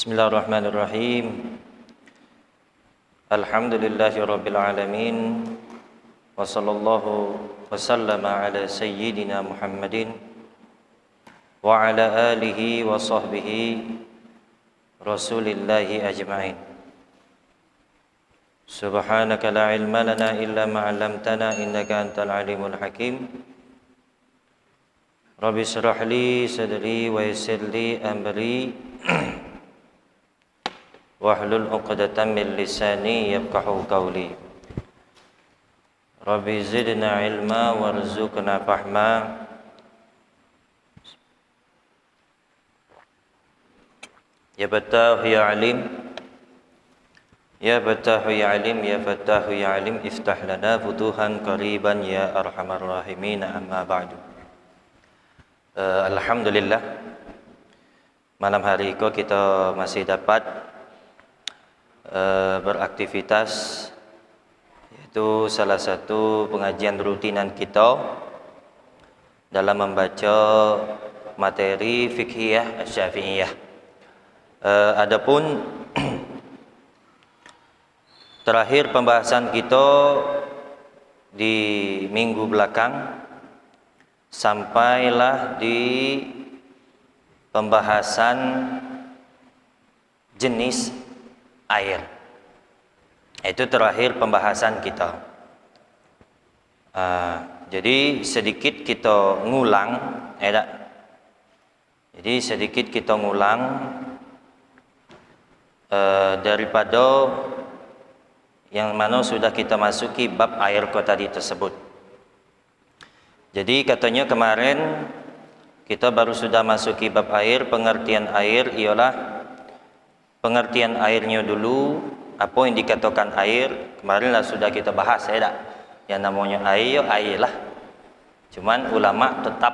Bismillahirrahmanirrahim. Alhamdulillahirabbil alamin. Wa sallallahu wa sallama ala sayyidina Muhammadin wa ala alihi wa sahbihi rasulillahi ajma'in. Subhanaka la ilma lana illa ma 'allamtana innaka antal alimul hakim. Rabbi shrah li sadri wa yassir li amri wahlul 'uqdatam min lisani yafqahu qawli. Rabbi zidna ilma warzuqna fahma. Ya Fattah ya Alim, ya Fattah ya Alim, ya Fattah ya Alim, iftah lana futuhan qariban ya arhamar rahimin. Amma ba'du. Alhamdulillah, malam hari ini kita masih dapat beraktivitas, yaitu salah satu pengajian rutinan kita dalam membaca materi fiqhiyah Syafi'iyah. Adapun terakhir pembahasan kita di minggu belakang sampailah di pembahasan jenis air. Itu terakhir pembahasan kita. Jadi sedikit kita ngulang, Jadi sedikit kita ngulang daripada yang mana sudah kita masuki bab air tadi tersebut. Jadi katanya kemarin kita baru sudah masuki bab air. Pengertian air ialah pengertian airnya dulu, apa yang dikatakan air. Kemarinlah sudah kita bahas, yang namanya air, air lah. Cuman ulama tetap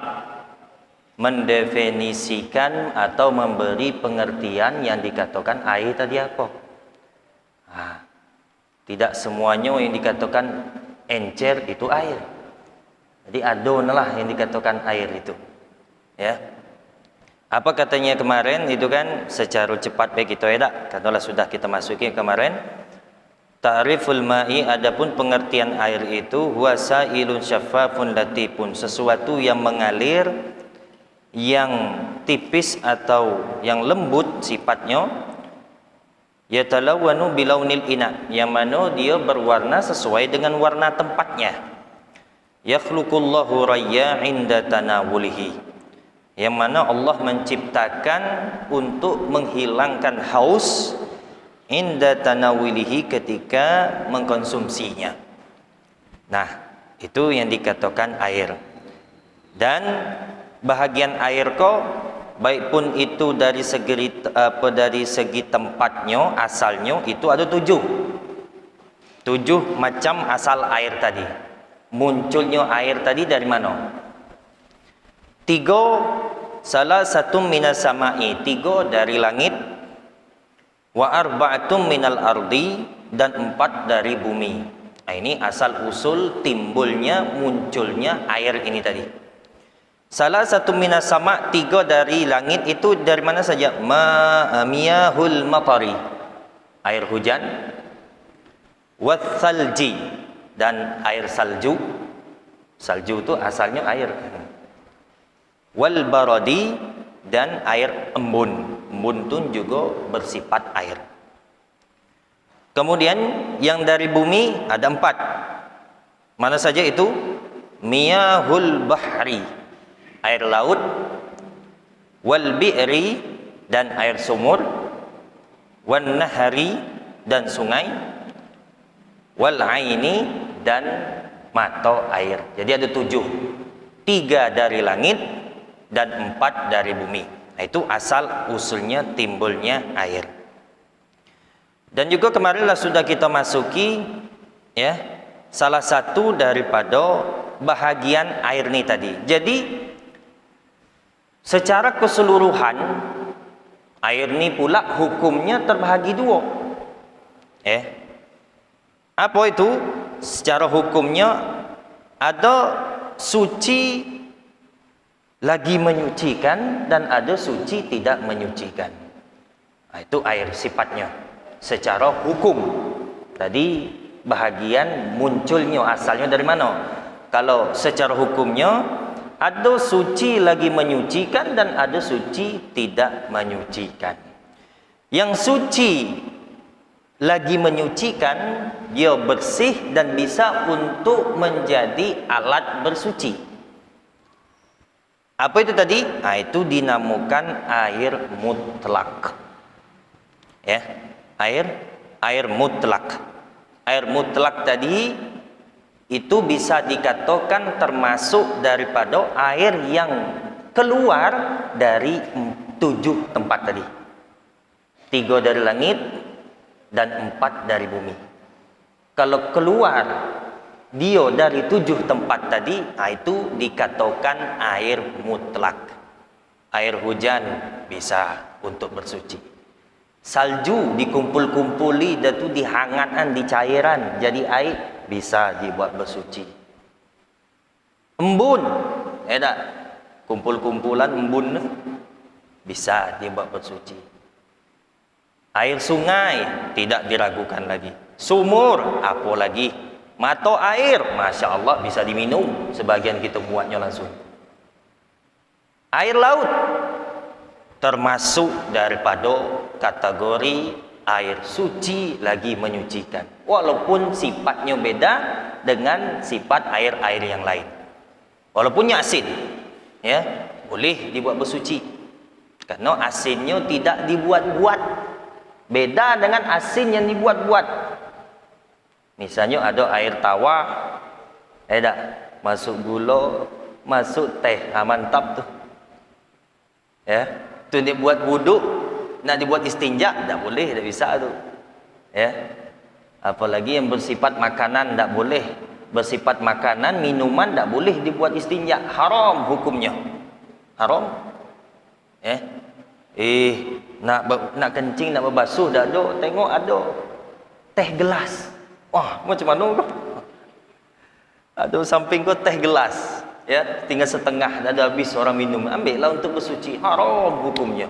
mendefinisikan atau memberi pengertian yang dikatakan air tadi apa. Tidak semuanya yang dikatakan encer itu air. Jadi adonalah yang dikatakan air itu, ya. Apa katanya kemarin itu kan secara cepat baik kita katalah sudah kita masuki kemarin. Ta'riful ma'i, adapun pengertian air itu huwa sa'ilun syaffafun latifun, sesuatu yang mengalir, yang tipis atau yang lembut sifatnya, yatalawwanu bilaunil ina, yang mana dia berwarna sesuai dengan warna tempatnya. Yakhluqullahu rayya 'inda tanawulihi, yang mana Allah menciptakan untuk menghilangkan haus inda tanawilihi, ketika mengkonsumsinya. Nah, itu yang dikatakan air. Dan bahagian air baik pun itu dari segi tempatnya, asalnya itu ada 7 macam asal air tadi. Munculnya air tadi dari mana? 3, salah satu minas sama'i, 3 dari langit, wa arba'atum minal ardi, dan 4 dari bumi. Ini asal usul timbulnya, munculnya air ini tadi. Salah satu minas sama', 3 dari langit itu dari mana saja? Miyahul matari, air hujan, watsalji, dan air salju. Salju itu asalnya air. Wal baradi, dan air embun. Embun itu juga bersifat air. Kemudian yang dari bumi ada 4. Mana saja itu? Miyahul bahri, air laut, wal bi'ri, dan air sumur, wan nahari, dan sungai, wal aini, dan mata air. Jadi ada 7. 3 dari langit dan 4 dari bumi. Itu asal usulnya timbulnya air. Dan juga kemarinlah sudah kita masuki, ya, salah satu daripada bahagian air ini tadi. Jadi secara keseluruhan air ini pula hukumnya terbahagi 2. Apa itu? Secara hukumnya ada suci lagi menyucikan dan ada suci tidak menyucikan. Itu air sifatnya. Secara hukum. Tadi bahagian munculnya asalnya dari mana? Kalau secara hukumnya ada suci lagi menyucikan dan ada suci tidak menyucikan. Yang suci lagi menyucikan, dia bersih dan bisa untuk menjadi alat bersuci. Apa itu tadi? Itu dinamakan air mutlak. Ya, air mutlak. Air mutlak tadi itu bisa dikatakan termasuk daripada air yang keluar dari 7 tempat tadi. 3 dari langit dan 4 dari bumi. Kalau keluar dia dari 7 tempat tadi, itu dikatakan air mutlak. Air hujan bisa untuk bersuci. Salju dikumpul-kumpuli dan tu dihangatkan di cairan jadi air, bisa dibuat bersuci. Embun, tak? Kumpul-kumpulan embun bisa dibuat bersuci. Air sungai tidak diragukan lagi. Sumur, apa lagi? Mata air, Masya Allah bisa diminum. Sebagian kita buatnya langsung. Air laut termasuk daripada kategori air suci lagi menyucikan. Walaupun sifatnya beda dengan sifat air-air yang lain. Walaupun asin, ya, boleh dibuat bersuci. Karena asinnya tidak dibuat-buat. Beda dengan asin yang dibuat-buat. Misalnya ada air tawar, tak? Masuk gula, masuk teh, mantap tu. Ya, tu dibuat wuduk, nak dibuat istinja, tak boleh, tak bisa tu. Ya, apalagi yang bersifat makanan, tak boleh. Bersifat makanan, minuman, tak boleh dibuat istinja, haram hukumnya. Haram. Ya. Nak kencing, nak berbasuh, tak ada. Tengok ada teh gelas. Wah, macam mana kau? Ada samping kau teh gelas, ya, tinggal setengah, dah ada habis orang minum. Ambillah untuk bersuci. Haram hukumnya.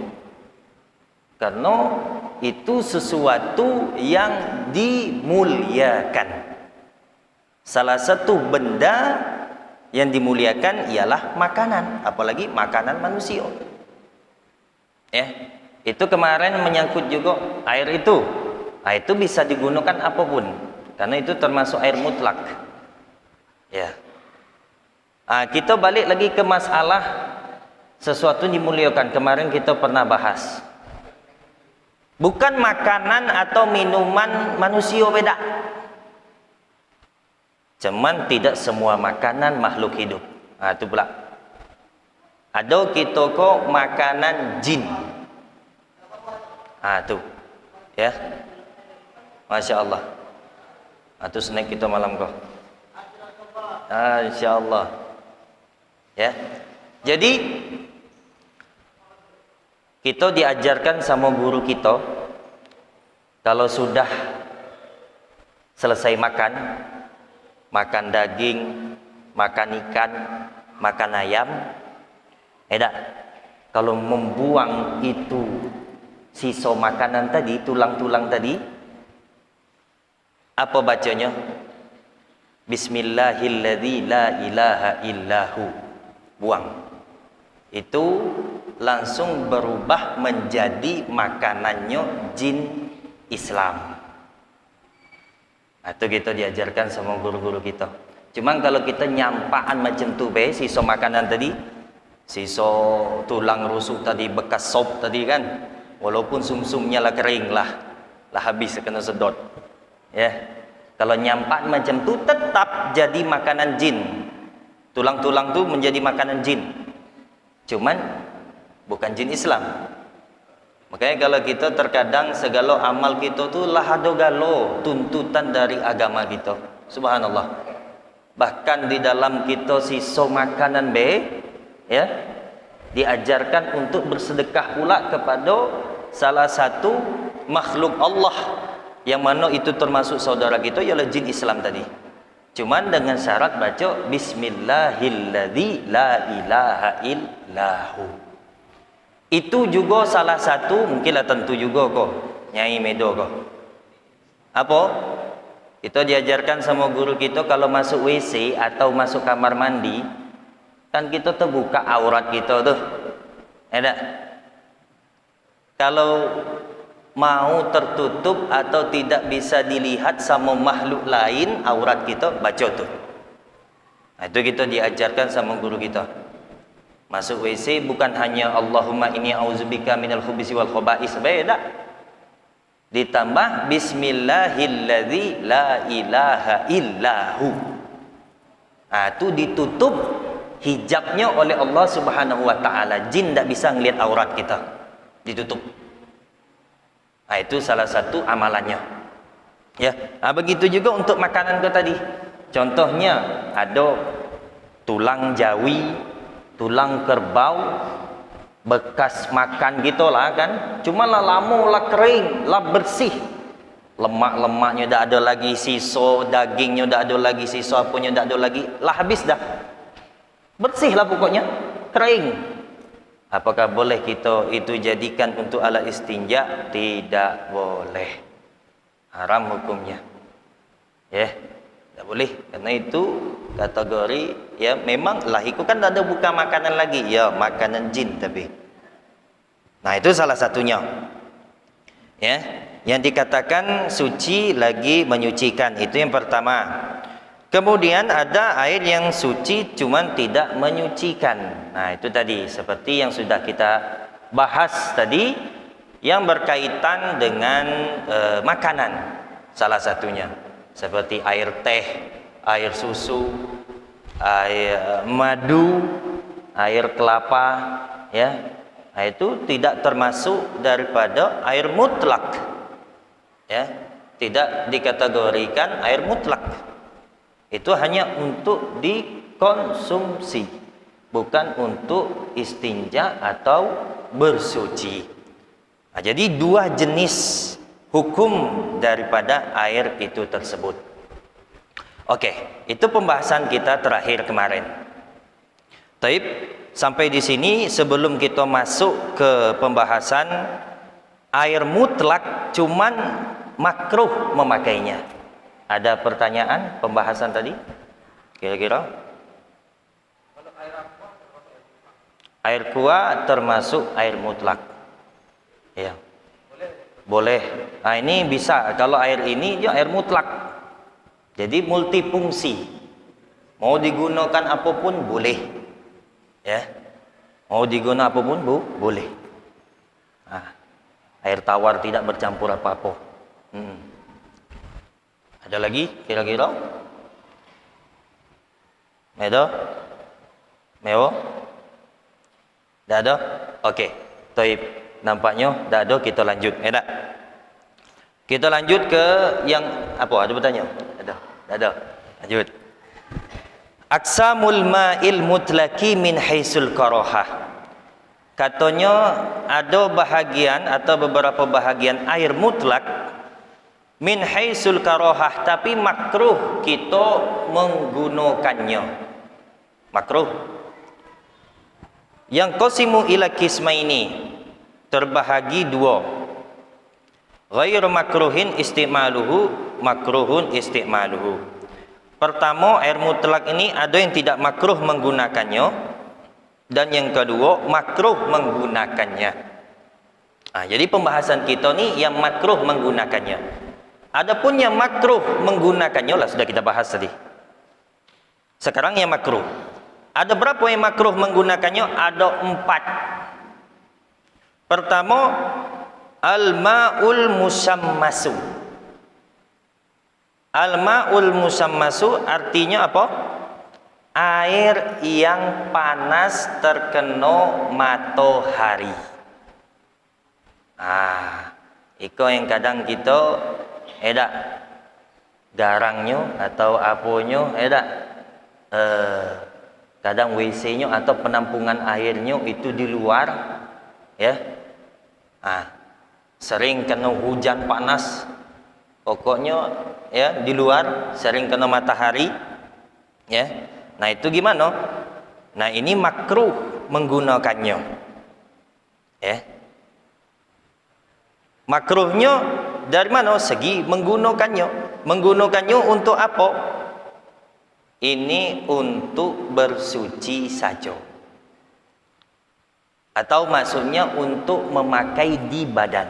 Karena itu sesuatu yang dimuliakan. Salah satu benda yang dimuliakan ialah makanan, apalagi makanan manusia. Ya, itu kemarin menyangkut juga air itu. Itu bisa digunakan apapun, karena itu termasuk air mutlak. Ya. Kita balik lagi ke masalah sesuatu dimuliakan. Kemarin kita pernah bahas. Bukan makanan atau minuman manusia beda. Cuman tidak semua makanan makhluk hidup. Itu pula. Ada kita kok makanan jin. Tu. Ya. Masya Allah. Tu snack kita malam kok. InsyaAllah. Ya. Jadi kita diajarkan sama guru kita, kalau sudah selesai makan daging, makan ikan, makan ayam, kalau membuang itu sisa makanan tadi, tulang-tulang tadi, apa bacanya? Bismillahilladzi la ilaha illahu. Buang. Itu langsung berubah menjadi makanannya jin Islam. Itu kita diajarkan sama guru-guru kita. Cuman kalau kita nyampaan macam tu sisa makanan tadi, sisa tulang rusuk tadi, bekas sop tadi kan, walaupun sumsumnya lah kering lah habis kena sedot. Ya, kalau nyampak macam tu tetap jadi makanan jin. Tulang-tulang tu menjadi makanan jin. Cuman bukan jin Islam. Makanya kalau kita terkadang segala amal kita tu lah ada galo tuntutan dari agama kita. Subhanallah. Bahkan di dalam kita sisa makanan ya, diajarkan untuk bersedekah pula kepada salah satu makhluk Allah, yang mana itu termasuk saudara kita ialah jin Islam tadi. Cuman dengan syarat baca Bismillahilladzi la ilaha illahu. Itu juga salah satu, mungkinlah tentu juga kok Nyai Medo kok. Apa? Kita diajarkan sama guru kita kalau masuk WC atau masuk kamar mandi, kan kita tuh buka aurat kita tuh. Ada. Kalau mau tertutup atau tidak bisa dilihat sama makhluk lain aurat kita, baca tuh. Nah, itu kita diajarkan sama guru kita. Masuk WC bukan hanya Allahumma inni auzubika minal khubusi wal khaba'is, beda. Ditambah bismillahilladzi la ilaha illahu. Nah, itu ditutup hijabnya oleh Allah Subhanahu wa taala. Jin tidak bisa ngelihat aurat kita. Ditutup. Nah, itu salah satu amalannya. Ya, nah, begitu juga untuk makanan kita tadi. Contohnya ada tulang jawi, tulang kerbau, bekas makan gitulah kan. Cuma lah lama lah kering, lah bersih. Lemak-lemaknya dah ada lagi sisa, dagingnya dah ada lagi sisa, apanya dah ada lagi, lah habis dah. Bersih lah pokoknya, kering. Apakah boleh kita itu jadikan untuk alat istinja? Tidak boleh. Haram hukumnya. Ya, tidak boleh. Karena itu kategori ya memang lahiku kan ada bukan makanan lagi. Ya, makanan jin tapi. Nah, itu salah satunya. Ya, yang dikatakan suci lagi menyucikan. Itu yang pertama. Kemudian ada air yang suci cuman tidak menyucikan. Nah, itu tadi seperti yang sudah kita bahas tadi yang berkaitan dengan makanan salah satunya. Seperti air teh, air susu, air madu, air kelapa, ya. Nah, itu tidak termasuk daripada air mutlak. Ya, tidak dikategorikan air mutlak. Itu hanya untuk dikonsumsi, bukan untuk istinja atau bersuci. Nah, jadi dua jenis hukum daripada air itu tersebut. Oke, itu pembahasan kita terakhir kemarin. Taib, sampai di sini sebelum kita masuk ke pembahasan air mutlak cuman makruh memakainya. Ada pertanyaan pembahasan tadi? Kira-kira? Air kuah termasuk air mutlak. Ya. Boleh. Nah, ini bisa. Kalau air ini dia air mutlak. Jadi multifungsi. Mau digunakan apapun boleh. Ya. Mau digunakan apapun boleh. Nah, air tawar tidak bercampur apa-apa. Ada lagi kira-kira? Medo? Meo? Dah ada? Okey. Taib. Nampaknya dah ada, kita lanjut. Edak. Kita lanjut ke yang apa? Ada bertanya? Ada. Dah ada. Lanjut. Aqsamul ma'il mutlaqi min haisul karahah. Katanya ada bahagian atau beberapa bahagian air mutlak min haisul karahah, tapi makruh kita menggunakannya. Makruh. Yang qasimu ila qismaini, terbahagi dua. Ghair makruhin istimaluhu, makruhun istimaluhu. Pertama, air mutlak ini ada yang tidak makruh menggunakannya, dan yang kedua makruh menggunakannya. Nah, jadi pembahasan kita ni yang makruh menggunakannya. Adapun yang makruh menggunakannya lah sudah kita bahas tadi. Sekarang yang makruh. Ada berapa yang makruh menggunakannya? Ada 4. Pertama, al-ma'ul musammasu. Al-ma'ul musammasu artinya apa? Air yang panas terkena matahari. Iko yang kadang kita garangnya atau apanya kadang WC-nya atau penampungan airnya itu di luar, ya. Sering kena hujan panas, pokoknya ya di luar, sering kena matahari, ya. Nah, itu gimana? Nah, ini makruh menggunakannya. Ya. Makruhnya dari mana? Segi menggunakannya. Menggunakannya untuk apa? Ini untuk bersuci saja. Atau maksudnya untuk memakai di badan.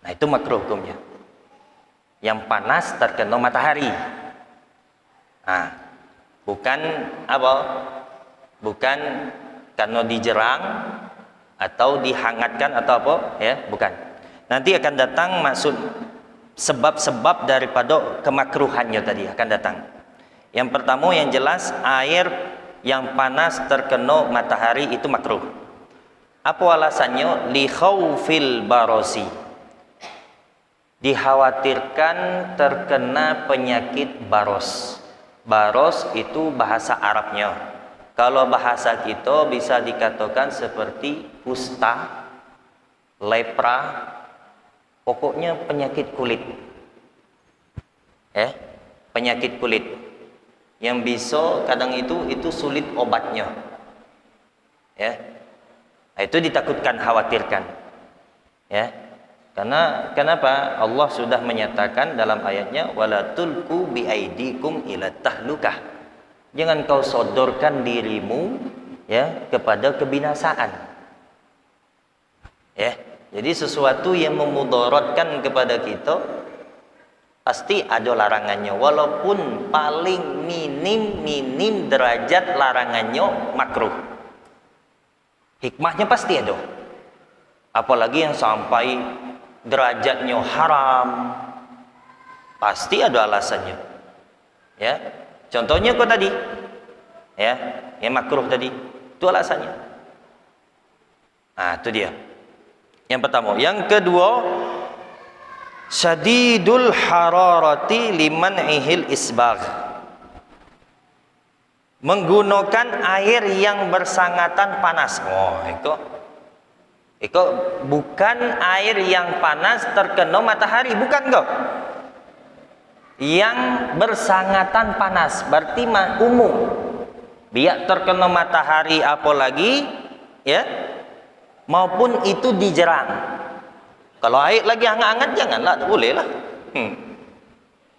Nah, itu makruh hukumnya. Yang panas terkena matahari. Nah, bukan apa? Bukan karena dijerang atau dihangatkan atau apa, ya, bukan. Nanti akan datang maksud sebab-sebab daripada kemakruhannya tadi akan datang. Yang pertama yang jelas, air yang panas terkena matahari itu makruh. Apa alasannya? Li khaufil barosi. Dikhawatirkan terkena penyakit baros. Baros itu bahasa Arabnya. Kalau bahasa kita bisa dikatakan seperti kusta, lepra, pokoknya penyakit kulit. Penyakit kulit yang bisa kadang itu sulit obatnya. Itu ditakutkan, khawatirkan. Karena kenapa? Allah sudah menyatakan dalam ayatnya, wala tulqu biaidikum ila tahlukah. Jangan kau sodorkan dirimu kepada kebinasaan. Jadi sesuatu yang memudaratkan kepada kita pasti ada larangannya, walaupun paling minim derajat larangannya makruh. Hikmahnya pasti ada. Apalagi yang sampai derajatnya haram, pasti ada alasannya. Contohnya kok tadi, yang makruh tadi, itu alasannya. Nah, itu dia. Yang pertama. Yang kedua, syadidul hararati liman'ihil isbagh. Menggunakan air yang bersangatan panas. Itu bukan air yang panas terkena matahari, bukan kok. Yang bersangatan panas berarti umum, biar terkena matahari apalagi maupun itu dijerang. Kalau air lagi hangat-hangat janganlah, boleh lah.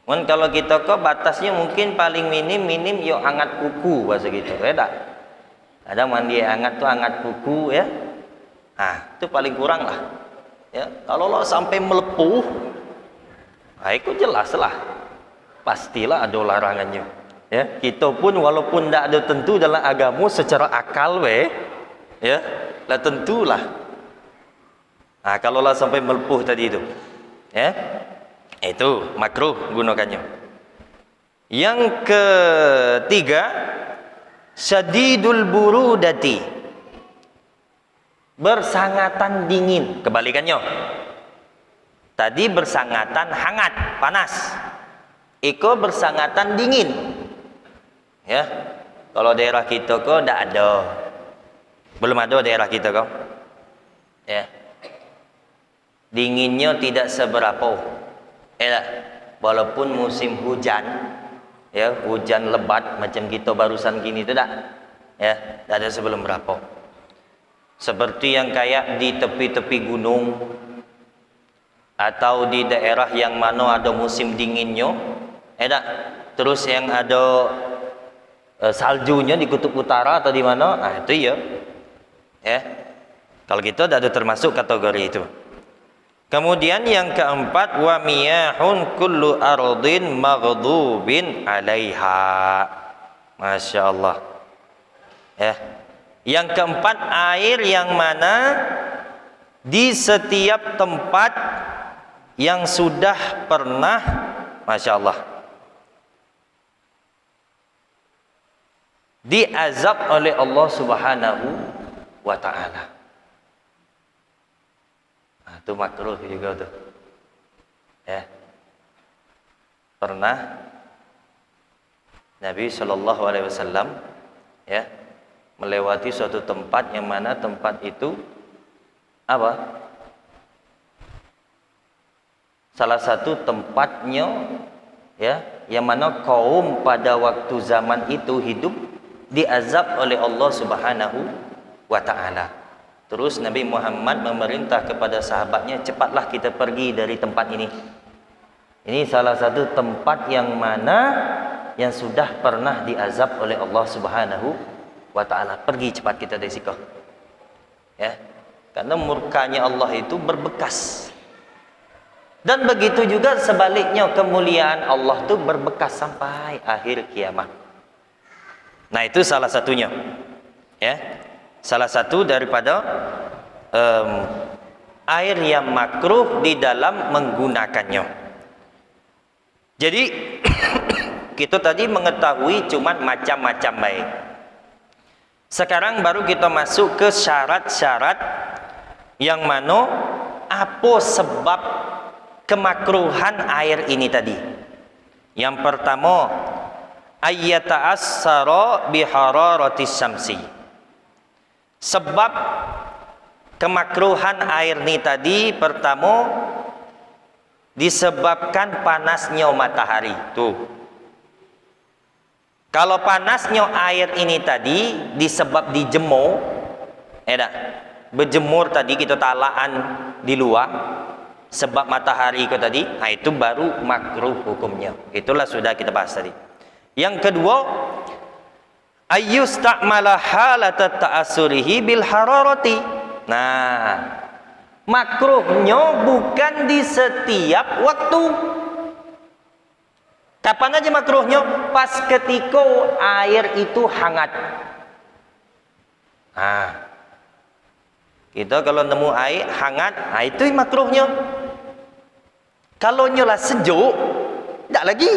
Kalau kita ke batasnya mungkin paling minim yuk hangat kuku bahasa gitu, tak? Ada mandi hangat tuh hangat kuku itu paling kurang lah. Kalau lo sampai melepuh, itu jelas lah. Pastilah ada larangannya. Kita pun walaupun tidak ada tentu dalam agama secara akal lah tentulah. Kalau lah sampai melepuh tadi itu, itu makruh gunakannya. Yang ketiga, syadidul burudati. Bersangatan dingin, kebalikannya. Tadi bersangatan hangat, panas. Iko bersangatan dingin. Kalau daerah kita kok tidak ada. Belum ada daerah kita kok. Dinginnya tidak seberapa. Walaupun musim hujan, hujan lebat macam kita barusan gini tidak. Tidak ada sebelum berapa. Seperti yang kayak di tepi-tepi gunung atau di daerah yang mana ada musim dinginnya, terus yang ada saljunya di kutub utara atau di mana, itu kalau gitu tidak ada termasuk kategori itu. Kemudian yang keempat, wa miyahun kullu ardin maghdubin 'alaiha. Masya Allah. Yang keempat, air yang mana di setiap tempat yang sudah pernah, Masya Allah, diazab oleh Allah Subhanahu wa ta'ala. Itu makruh juga tuh. Pernah Nabi SAW melewati suatu tempat yang mana tempat itu salah satu tempatnya yang mana kaum pada waktu zaman itu hidup diazab oleh Allah Subhanahu wa ta'ala. Terus Nabi Muhammad memerintah kepada sahabatnya, cepatlah kita pergi dari tempat ini. Ini salah satu tempat yang mana yang sudah pernah diazab oleh Allah Subhanahu wa ta'ala. Pergi cepat kita dari situ. Ya. Karena murkanya Allah itu berbekas. Dan begitu juga sebaliknya, kemuliaan Allah itu berbekas sampai akhir kiamat. Nah, itu salah satunya. Ya. Salah satu daripada air yang makruh di dalam menggunakannya. Jadi kita tadi mengetahui cuma macam-macam baik. Sekarang baru kita masuk ke syarat-syarat yang mana apa sebab kemakruhan air ini tadi. Yang pertama, ayyata'assara bihararatis syamsi. Sebab kemakruhan air ini tadi pertama disebabkan panasnya matahari. Tuh. Kalau panasnya air ini tadi disebab dijemur, berjemur tadi kita talaan di luar sebab matahari itu tadi, nah itu baru makruh hukumnya. Itulah sudah kita bahas tadi. Yang kedua, ayyusta'mala halata ta'assurihi bil hararati. Nah, makruhnya bukan di setiap waktu. Kapan aja makruhnya? Pas ketika air itu hangat. Nah, kita kalau nemu air hangat, nah itu makruhnya. Kalau nyolah sejuk, tidak lagi.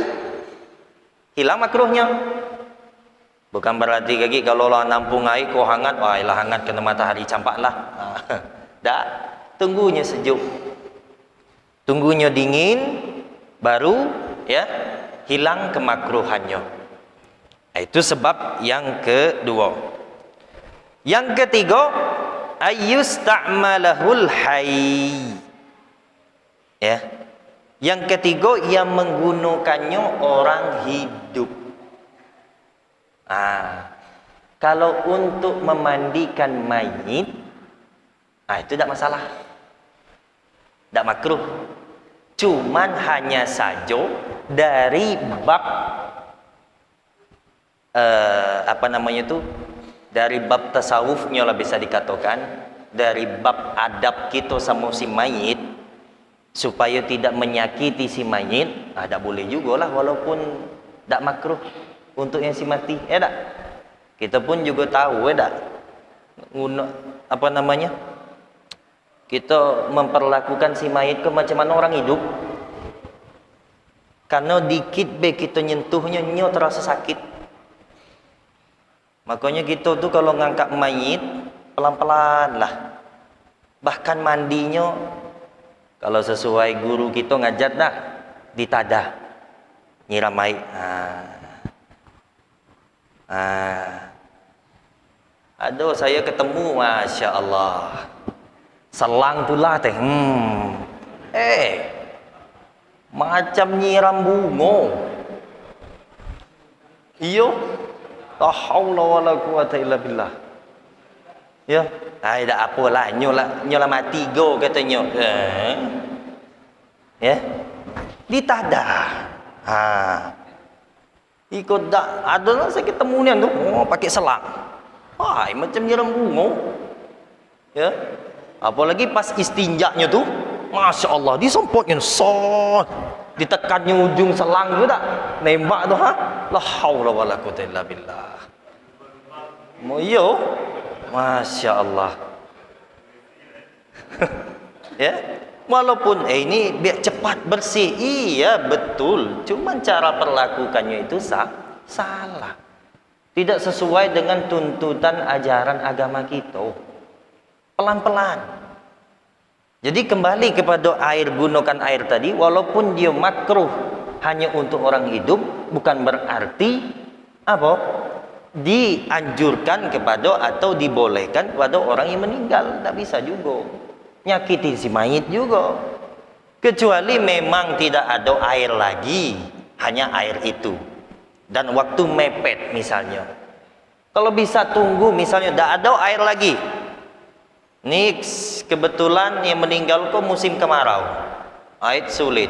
Hilang makruhnya. Bukan berarti lagi kalau lah nampung air kau hangat, wah ilah hangat kena matahari campaklah. Tak, tunggunya sejuk. Tunggunya dingin, baru ya hilang kemakruhannya. Itu sebab yang kedua. Yang ketiga, ayyusta'malahul hayy. Ya. Yang ketiga, yang menggunakannya orang hidup. Kalau untuk memandikan mayit, itu tidak masalah, tidak makruh. Cuman hanya saja dari bab dari bab tasawufnya lah bisa dikatakan, dari bab adab kita sama si mayit, supaya tidak menyakiti si mayit, tidak boleh juga lah, walaupun tidak makruh untuk yang si mati, tak? Kita pun juga tahu, tak? Kita memperlakukan si mayit ke macam mana orang hidup. Karena dikit be kita nyentuhnya, nyo terasa sakit. Makanya kita tuh kalau ngangkat mayit pelan-pelan lah. Bahkan mandinya, kalau sesuai guru kita ngajar dah, ditadah, nyiram mayit. Aduh, saya ketemu, masya Allah, selang pula teh, macam nyiram bunga. Iyo, la haula wala quwata illa billah. Ya, tidak apalah, nyola mati go katanya. Ya, ditadah. Ikut dak, ada saya ketemu ni tu, pakai selang. Macam nyiram bunga. Ya. Apalagi pas istinjaknya tu, masya Allah, disompotnya sot, ditekannya ujung selang tu tak, nembak tu la haula wala quwata illa billah. Moyo, masya Allah. Ya, walaupun ini biar cepat bersih, iya betul, cuman cara perlakukannya itu salah, tidak sesuai dengan tuntutan ajaran agama kita. Pelan-pelan. Jadi kembali kepada air, gunakan air tadi, walaupun dia makruh hanya untuk orang hidup, bukan berarti dianjurkan kepada atau dibolehkan kepada orang yang meninggal. Tak bisa juga, nyakiti si mayit juga. Kecuali memang tidak ada air lagi, hanya air itu, dan waktu mepet misalnya. Kalau bisa tunggu, misalnya tidak ada air lagi. Ini kebetulan yang meninggal kok musim kemarau. Air sulit.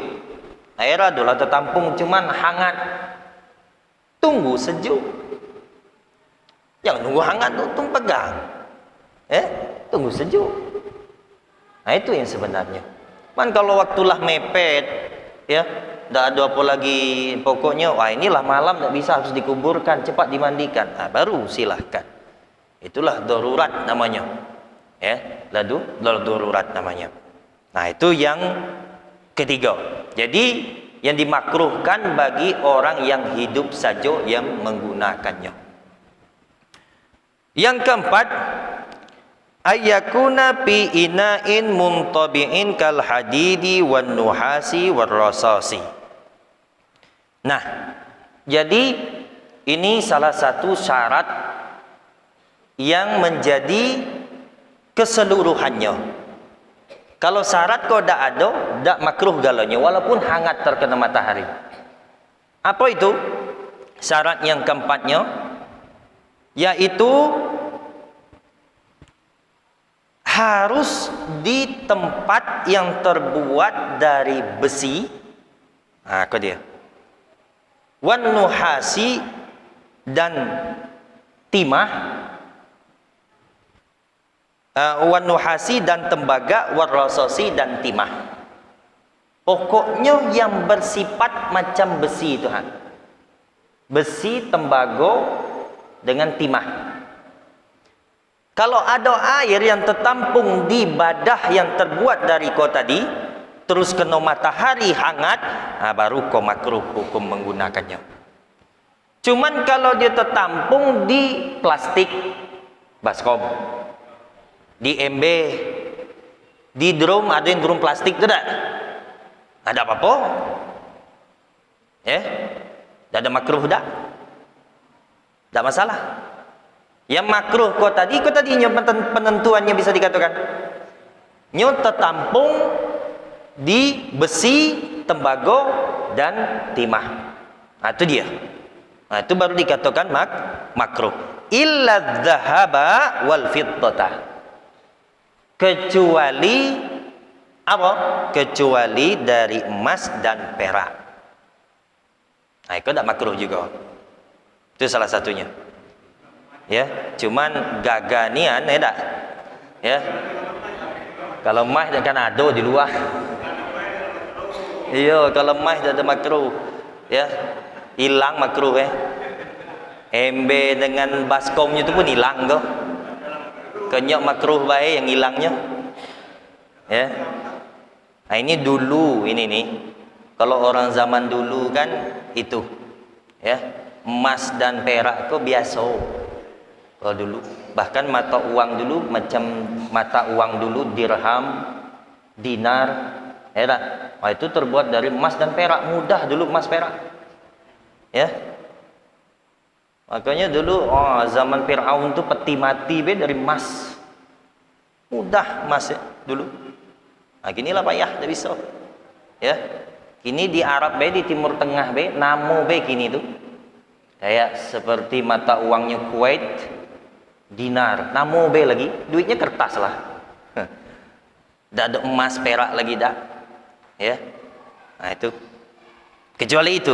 Air adalah tertampung cuman hangat. Tunggu sejuk. Jangan tunggu hangat tuh pegang. Tunggu sejuk. Nah itu yang sebenarnya. Man kalau waktulah mepet, ya, tidak ada apa lagi, pokoknya wah inilah malam tidak bisa, harus dikuburkan, cepat dimandikan. Nah, baru silahkan. Itulah darurat namanya. Ya, lalu darurat namanya. Nah, itu yang ketiga. Jadi yang dimakruhkan bagi orang yang hidup saja yang menggunakannya. Yang keempat, ayyakuna fi ina'in muntabi'in kal hadidi wan nuhasi war rasasi. Nah, jadi ini salah satu syarat yang menjadi keseluruhannya. Kalau syarat kok tidak ada, tidak makruh galanya walaupun hangat terkena matahari. Apa itu? Syarat yang keempatnya yaitu harus di tempat yang terbuat dari besi. Nah, kok dia? Wan nuhasi dan timah. Wan nuhasi dan tembaga, war rasasi dan timah. Pokoknya yang bersifat macam besi itu, besi, tembaga dengan timah. Kalau ada air yang tertampung di badah yang terbuat dari kau tadi, terus kena matahari hangat, baru kau makruh hukum menggunakannya. Cuman kalau dia tertampung di plastik, baskom, di ember, di drum, ada yang drum plastik, tidak ada apa-apa, tidak ada makruh, tidak masalah. Yang makruh kau tadinya penentuannya bisa dikatakan nyot tertampung di besi, tembaga dan timah. Nah, itu dia. Nah, itu baru dikatakan makruh. Illa dzahaba wal fiddata. Kecuali apa? Kecuali dari emas dan perak. Nah, itu tidak makruh juga. Itu salah satunya. Ya, cuman gaganian ya tak? Ya. Kalau emas kan ada di luar. Iya, kalau emas ada makruh. Ya. Hilang makruh Ember dengan baskomnya itu pun hilang kok. Kenyok makruh baik yang hilangnya. Ya. Nah, ini dulu ini nih. Kalau orang zaman dulu kan itu. Ya. Emas dan perak itu biasa. Kalau dulu, bahkan mata uang dulu macam mata uang dulu dirham, dinar, nah, itu terbuat dari emas dan perak, mudah dulu emas perak, ya. Makanya dulu zaman Fir'aun itu peti mati dari emas, mudah emas ya dulu. Nah, ginilah payah, tidak bisa, ya. Kini di Arab di Timur Tengah namo kini itu, kayak seperti mata uangnya Kuwait. Dinar, namo lagi, duitnya kertas lah. Tidak ada emas perak lagi dah, ya. Nah itu, kecuali itu.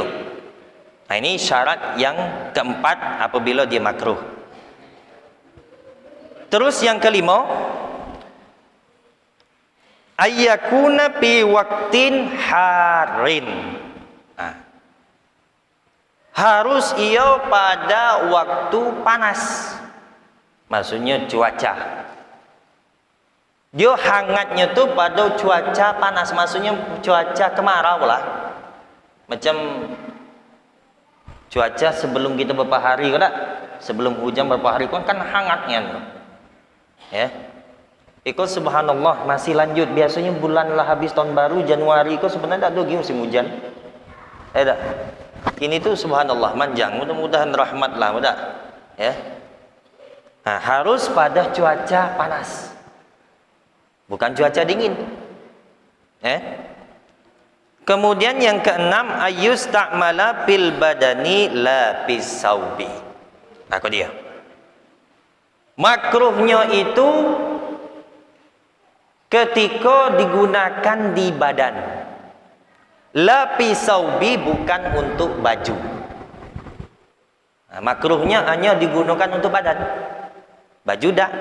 Nah ini syarat yang keempat apabila dia makruh. Terus yang kelima, ayyakuna fi waqtin harin. Nah, harus ia pada waktu panas. Maksudnya cuaca. Dia hangatnya tuh pada cuaca panas, maksudnya cuaca kemarau lah. Macam cuaca sebelum kita beberapa hari kan, sebelum hujan beberapa hari kan hangatnya. Ya. Ikut subhanallah masih lanjut. Biasanya bulan lah habis tahun baru Januari kok sebenarnya tak ada lagi musim hujan. Tak. Kini tuh subhanallah manjang, mudah-mudahan rahmat lah, mudah. Ya. Nah, harus pada cuaca panas, bukan cuaca dingin. Kemudian yang keenam, ayus ta'mala fil badani la fis saubi. Nah, kok dia? Makruhnya itu ketika digunakan di badan. La fi saubi, bukan untuk baju. Nah, makruhnya hanya digunakan untuk badan. Baju dah.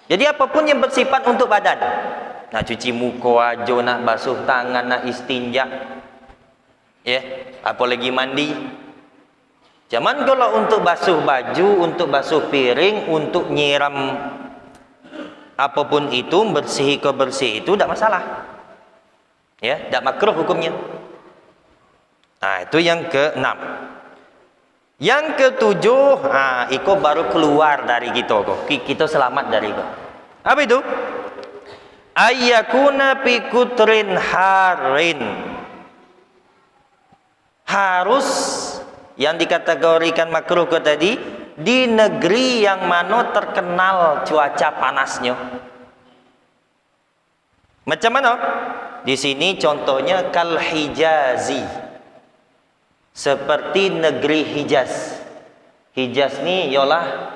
Jadi apapun yang bersifat untuk badan. Nak cuci muka aja, nak basuh tangan, nak istinja. Ya, apalagi mandi. Zaman kalau untuk basuh baju, untuk basuh piring, untuk nyiram apapun itu, bersih ke bersih itu tidak masalah. Ya, tidak makruh hukumnya. Nah, itu yang ke-6. Yang ke-7, itu baru keluar dari kita kok. Kita selamat dari itu. Apa itu? Ayyakuna fi kutrin harin. Harus yang dikategorikan makruh ke tadi di negeri yang mana terkenal cuaca panasnya. Macam mana? Di sini contohnya kal Hijazi, seperti negeri Hijaz. Hijaz ni ialah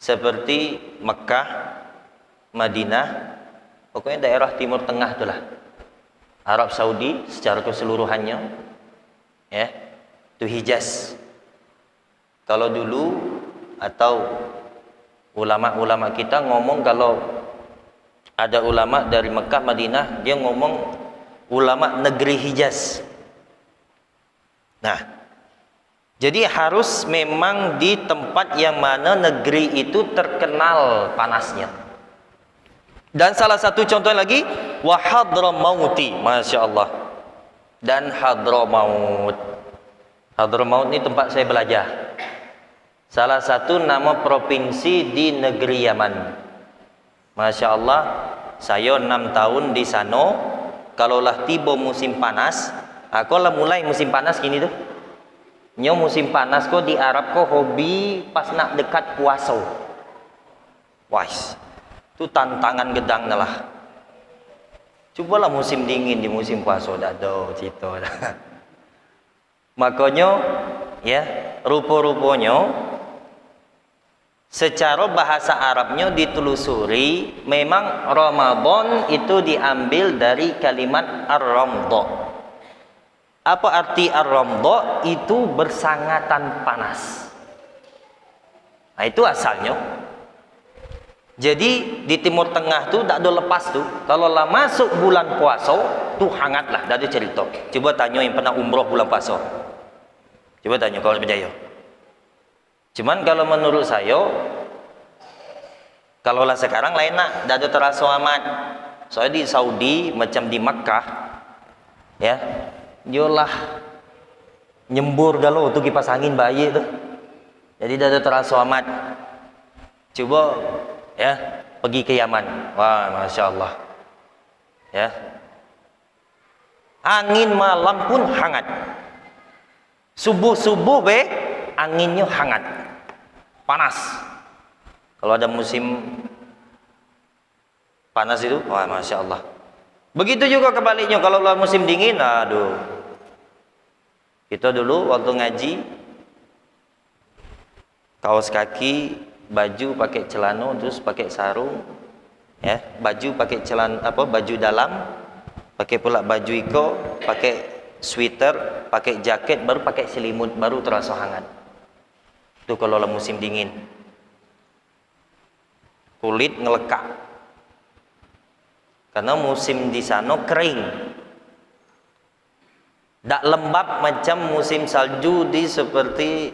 seperti Mekah, Madinah, pokoknya daerah Timur Tengah itulah. Arab Saudi secara keseluruhannya, ya, itu Hijaz. Kalau dulu atau ulama-ulama kita ngomong, kalau ada ulama dari Mekah, Madinah, dia ngomong ulama negeri Hijaz. Nah, jadi harus memang di tempat yang mana negeri itu terkenal panasnya. Dan salah satu contoh lagi, wa Hadramauti, Masya Allah. Dan Hadramaut. Hadramaut ini tempat saya belajar. Salah satu nama provinsi di negeri Yaman. Masya Allah, saya 6 tahun di sana. Kalaulah tiba musim panas, aku lah mulai musim panas gini tuh. Nyo musim panas kok di Arab kok hobi pas nak dekat puasa. Wah, itu tantangan gedang lah. Cobalah musim dingin di musim puasa, dah do cito dah. Makanya ya, rupa-rupanya secara bahasa Arabnya ditelusuri, memang Ramadan itu diambil dari kalimat ar-ramdha. Apa arti ar-ramdha? Itu bersangatan panas. Nah, itu asalnya. Jadi di Timur Tengah tu tak ada lepas tu. Kalau lah masuk bulan puasa tu hangatlah, dah ada cerita. Coba tanya yang pernah umrah bulan puasa. Coba tanya kalau percaya. Cuman kalau menurut saya, kalau lah sekarang lain nak, dah ada terasa amat. Soalnya di Saudi macam di Makkah, ya, yolah nyembur galau tu kipas angin bayi tu. Jadi dah ada terasa amat. Coba ya, pergi ke Yaman. Wah, Masya Allah. Ya. Angin malam pun hangat. Subuh-subuh anginnya hangat. Panas. Kalau ada musim panas itu, wah, Masya Allah. Begitu juga kebaliknya, kalau musim dingin, aduh. Kita dulu waktu ngaji, kaos kaki, baju pakai celana, terus pakai sarung, ya, baju pakai celana baju dalam, pakai pula baju iko, pakai sweater, pakai jaket, baru pakai selimut, baru terasa hangat. Itu kalau musim dingin, kulit ngelekak, karena musim di sana kering, tak lembab macam musim salju di seperti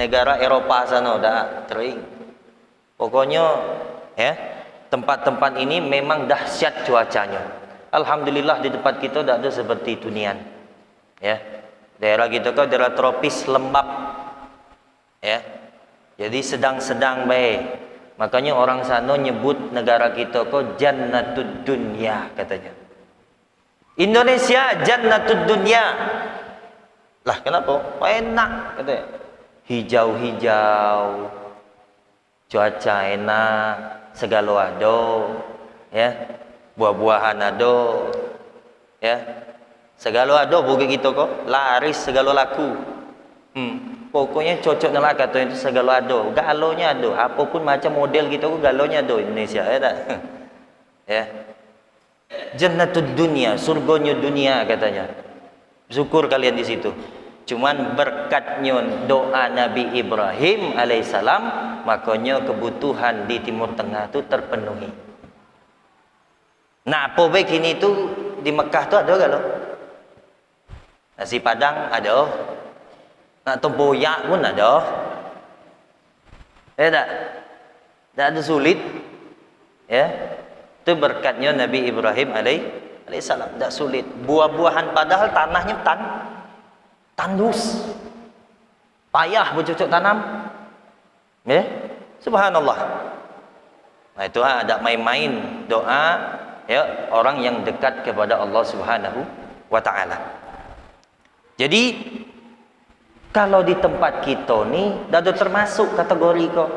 negara Eropa sana, dah kering. Pokoknya ya, tempat-tempat ini memang dahsyat cuacanya. Alhamdulillah di tempat kita tak ada seperti itu nian. Ya, daerah kita kan daerah tropis lembab. Ya, jadi sedang-sedang baik. Makanya orang sana nyebut negara kita kok jannatud dunya katanya. Indonesia jannatud dunya. Lah kenapa? Oh, enak katanya. Hijau-hijau, cuaca enak, segala ada, ya, buah-buahan ada, ya, segala ada bukan kita kok, laris segala laku. Pokoknya cocok nak kata itu segala ada. Galonya ada. Apapun macam model gitu galonya ada Indonesia ya tak? Ya. Jannatud dunia, surganya dunia katanya. Syukur kalian di situ. Cuman berkatnya doa Nabi Ibrahim alaihissalam, makanya kebutuhan di Timur Tengah tu terpenuhi. Nah, apa baik ini tu di Mekah tu ada gak lo? Nasi Padang ada. Nak tempoyak pun ada. Ya tak? Tak ada sulit. Ya. Itu berkatnya Nabi Ibrahim alaihissalam. Tak sulit. Buah-buahan padahal tanahnya tandus. Payah bercocok tanam. Ya. Subhanallah. Nah, itu ada main-main doa ya orang yang dekat kepada Allah Subhanahu wa taala. Jadi kalau di tempat kita ni dah ada termasuk kategori kok.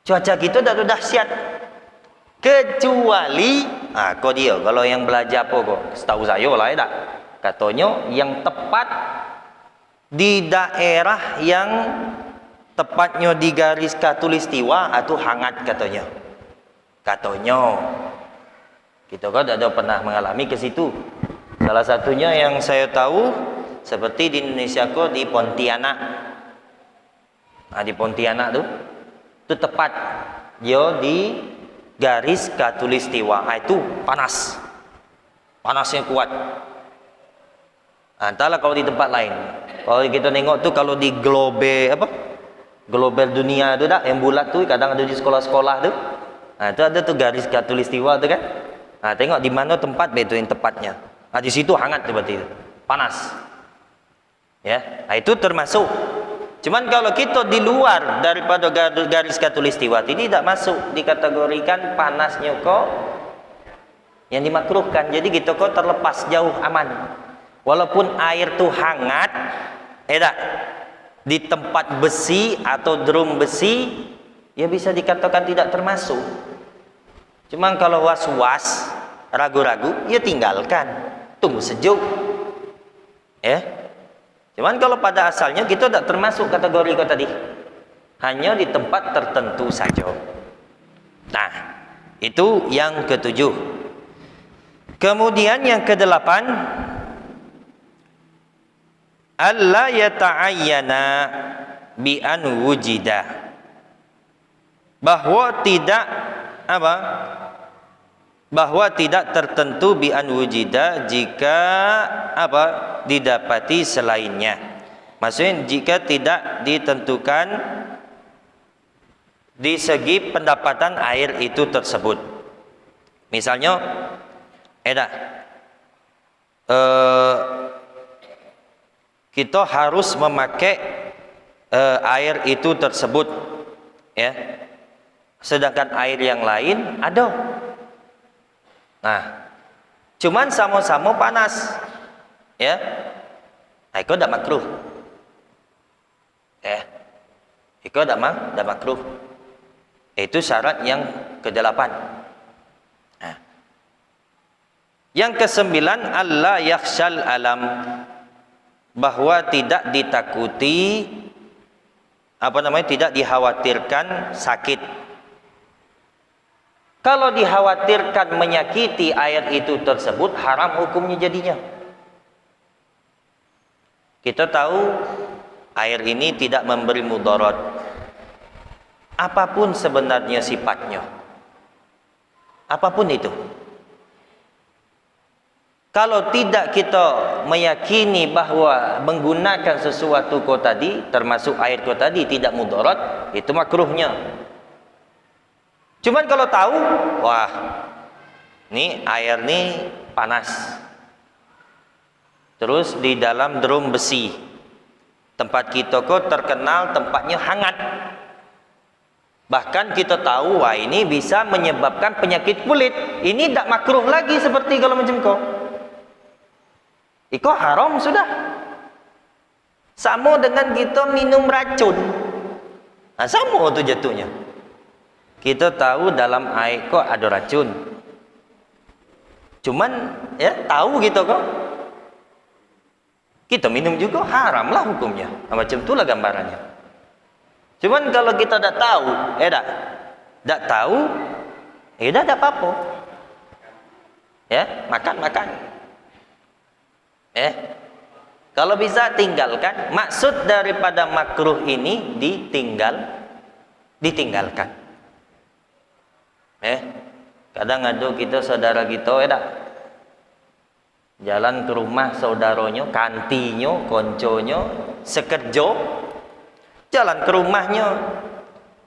Cuaca kita dah ada dahsyat. Kecuali kau dia kalau yang belajar apa kok? Setahu saya lah ya tak. Katanya yang tepat di daerah yang tepatnya di garis khatulistiwa atau hangat katanya. Katanya. Kita kan dah ada pernah mengalami ke situ. Salah satunya yang saya tahu seperti di Indonesia kok di Pontianak. Di Pontianak tu tepat dia di garis khatulistiwa. Itu panas. Panasnya kuat. Entahlah kalau di tempat lain. Kalau kita tengok tu kalau di global dunia tu dah yang bulat tu kadang ada di sekolah-sekolah tu. Itu ada tu garis khatulistiwa tu kan. Tengok di mana tempat betul yang tepatnya. Di situ hangat tu berarti. Panas. Ya, itu termasuk. Cuman kalau kita di luar daripada garis khatulistiwa ini tidak masuk dikategorikan panasnya kok yang dimakruhkan. Jadi kita kok terlepas jauh aman. Walaupun air tu hangat, di tempat besi atau drum besi, ya bisa dikatakan tidak termasuk. Cuman kalau was-was, ragu-ragu, ya tinggalkan. Tunggu sejuk. Ya. Cuman kalau pada asalnya kita tidak termasuk kategori kau tadi. Hanya di tempat tertentu saja. Nah, itu yang ketujuh. Kemudian yang kedelapan, alla yata'ayyana bi an wujida. Bahwa tidak tertentu bi an wujida jika didapati selainnya. Maksudnya jika tidak ditentukan di segi pendapatan air itu tersebut. Misalnya kita harus memakai air itu tersebut ya. Sedangkan air yang lain ada. Nah, cuman sama-sama panas. Ya. Itu tidak makruh. Ya. Itu tidak makruh. Itu syarat yang ke-8. Nah. Yang ke-9, alla yakhshal alam, bahwa tidak ditakuti tidak dikhawatirkan sakit. Kalau dikhawatirkan menyakiti air itu tersebut, haram hukumnya jadinya. Kita tahu air ini tidak memberi mudarat. Apapun sebenarnya sifatnya. Apapun itu. Kalau tidak kita meyakini bahwa menggunakan sesuatu tadi, termasuk air tadi tidak mudarat, itu makruhnya. Cuman kalau tahu, wah, ini air ini panas. Terus di dalam drum besi. Tempat kita kok terkenal tempatnya hangat. Bahkan kita tahu, wah ini bisa menyebabkan penyakit kulit. Ini tidak makruh lagi seperti kalau macam kau. Iko haram sudah. Sama dengan kita minum racun. Sama tu jatuhnya. Kita tahu dalam air kok ada racun. Cuman ya tahu gitu kok. Kita minum juga haram lah hukumnya. Macam itulah gambarannya. Cuman kalau kita tak tahu, tak tahu, dah tak apa-apa. Ya, makan. Kalau bisa tinggalkan. Maksud daripada makruh ini ditinggalkan. Kadang ada kita saudara kita, jalan ke rumah saudaranya, kantinyo, konconyo, sekerja, jalan ke rumahnya.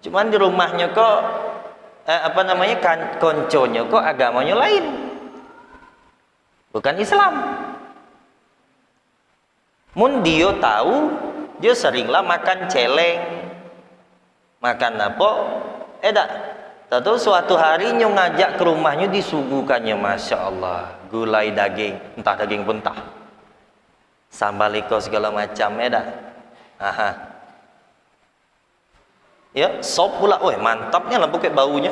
Cuman di rumahnya kok konconyo kok agamanya lain, bukan Islam. Mun dia tahu, dia seringlah makan celeng, makan apa, tahu suatu hari nyo ngajak ke rumahnya, disuguhkannya, masya Allah, gulai daging, entah daging mentah, sambal iko segala macam, ya, sop pula, mantapnya lah pokok baunya.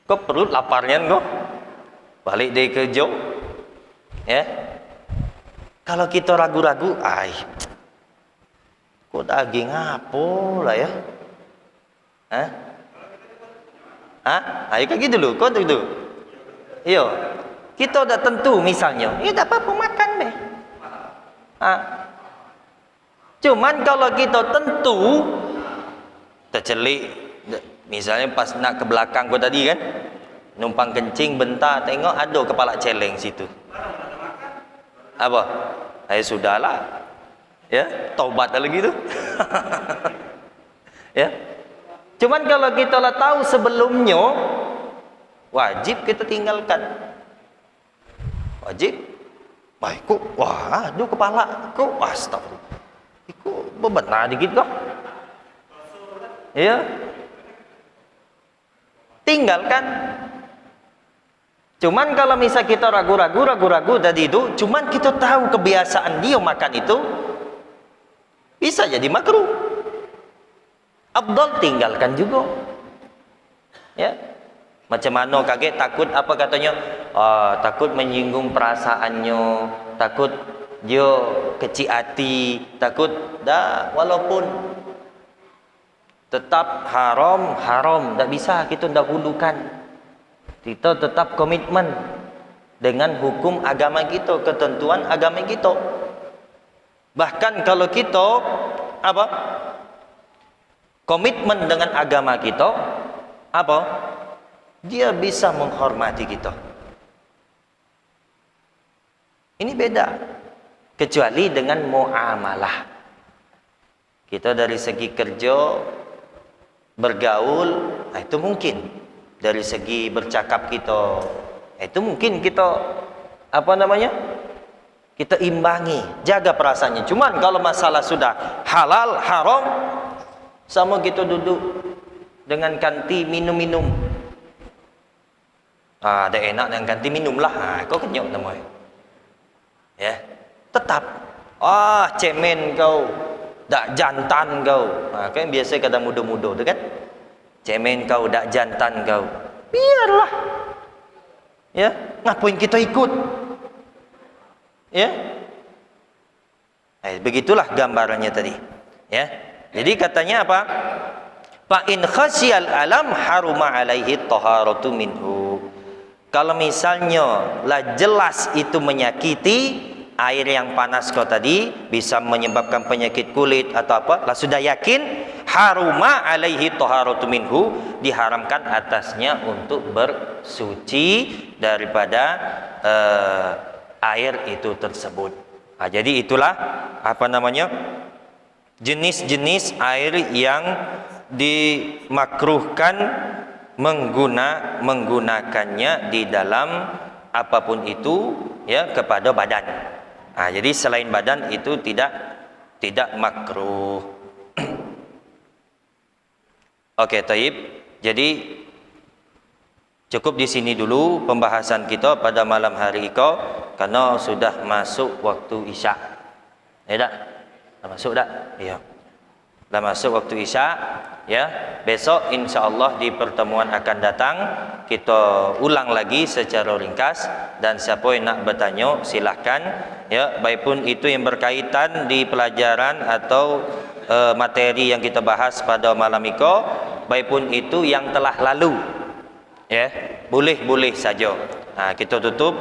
Kok perut laparnya kok, balik dari kerja, Kalau kita ragu-ragu, kok daging apa lah ya? Ayo kayak gitu loh, kok gitu. Iya, kita udah tentu misalnya, tak apa-apa makan deh. Cuman kalau kita tentu, tercelik, misalnya pas nak ke belakang kau tadi kan, numpang kencing bentar, tengok ada kepala celeng situ. Apa? Sudahlah, taubat lagi tu. Cuman kalau kita lah tahu sebelumnya, wajib kita tinggalkan. Wajib. Baik kok, ada kepala kok, astagfirullah. Kok bebenar dikit kok. Tinggalkan. Cuman kalau misal kita ragu-ragu tadi itu, cuman kita tahu kebiasaan dia makan itu, bisa jadi makruh. Afdal tinggalkan juga. Macam mana kaget, takut apa katanya? Takut menyinggung perasaannya, takut dia kecil hati, takut walaupun tetap haram, tak bisa kita dahulukan. Kita tetap komitmen dengan hukum agama kita, ketentuan agama kita. Bahkan kalau kita komitmen dengan agama kita, dia bisa menghormati kita. Ini beda. Kecuali dengan muamalah. Kita dari segi kerja, bergaul, itu mungkin. Dari segi bercakap kita, itu mungkin kita kita imbangi, jaga perasaannya. Cuman kalau masalah sudah halal haram, sama kita duduk dengan kanti minum-minum, ada enak dengan kanti minum lah, kau kenyok namanya, tetap cemen kau, dak jantan kau, kan biasa kadang muda-muda tu kan. Cemen kau, dak jantan kau. Biarlah. Ngapain kita ikut? Begitulah gambarannya tadi. Jadi katanya apa? Fa in khasyal alam haruma alaihi taharatu minhu. Kalau misalnya lah jelas itu menyakiti, air yang panas kau tadi bisa menyebabkan penyakit kulit atau apa, lah sudah yakin haruma alaihi taharatu minhu, diharamkan atasnya untuk bersuci daripada air itu tersebut. Jadi itulah jenis-jenis air yang dimakruhkan menggunakannya di dalam apapun itu kepada badan. Jadi selain badan itu tidak makruh. Oke, taib. Jadi cukup di sini dulu pembahasan kita pada malam hari ini, karena sudah masuk waktu Isya. Tak? Masuk tak? Ya. Dah masuk waktu Isya, ya. Besok insya-Allah di pertemuan akan datang kita ulang lagi secara ringkas, dan siapa yang nak bertanya silahkan, ya, baik pun itu yang berkaitan di pelajaran atau materi yang kita bahas pada malam ini, baik pun itu yang telah lalu, ya, boleh saja. Kita tutup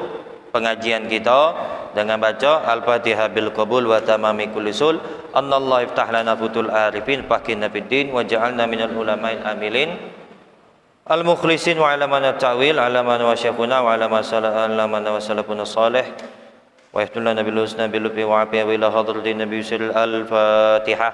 pengajian kita dengan baca Al-Fatihah bil qabul wa tamami kulli sul. Annallahu iftah lana futul arifin faqina fid din wa ja'alna minal ulama'il amilin al-mukhlisin wa ala man ta'wil ala man wasyafuna wa ala man salafuna salih wa yahtulana bil husna bil lufi wa afiya wa ila hadratin nabiy sallallahu al-Fatihah.